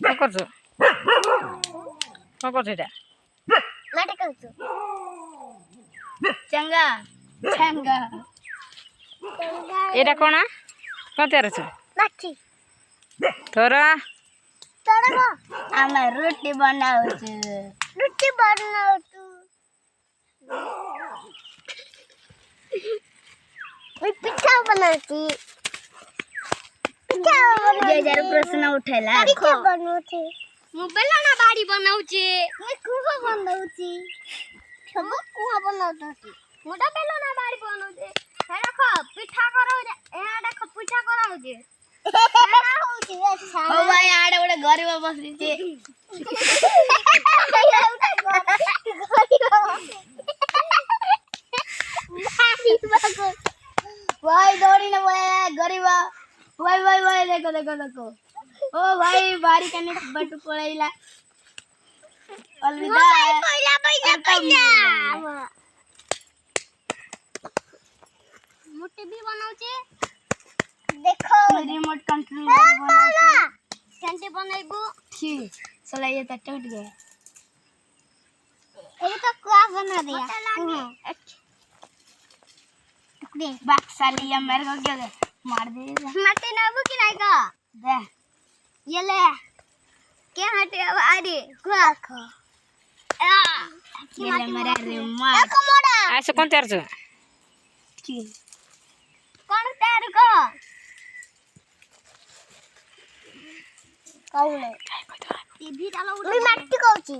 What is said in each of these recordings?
କଣ କରୁଛୁ କଣ କରୁଛୁ ଏଇଟା ମାଟି କରୁଛୁ ଚଙ୍ଗା ଚଙ୍ଗା ଏଇଟା କଣ କଣ ତିଆରୁଛୁ ମାଟି ତୋର ତୋର ଆମେ ରୁଟି ବନାଉଛୁ पिठा बनाती प्रश्न उठेला मु बेलना बाड़ी बनाउची मैं कुहा बनाउची सब कुहा बनाउची मोटा बेलना बाड़ी बनाउची हे देखो पिठा कराउ ए देखो पिठा कराउ जे हेडा होउची अच्छा ओ भाई आडे ओडे गरीब बसली छे भाई दौड़ी ना बोले गरीबा भाई भाई भाई देखो देखो देखो ओ भाई बारी कने बट पळैला अलविदा पहिला पहिला मोटे भी बनाउचे देखो रिमोट कंट्रोल बनाउचे कैसे बनाइबो छी चला ये त टूट गया ये तो क्या बना दिया टुकड़े बाक्साली या मेरे को क्या दे मार दे मटे ना वो कि नहीं का दे ये ले क्या हटे अब अरे खा खा ये ले मेरा रिमोट ऐसे कौन तिआरुଛୁ कौन तैयार को कौले टीवी डालो मी माटी कहूची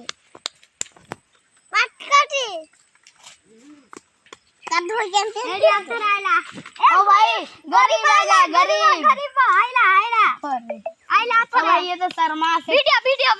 कब हो केमते रेडी आंसर आइला ओ भाई गरीब आइला गरीब आइला आइला तो ये तो शर्मा से वीडियो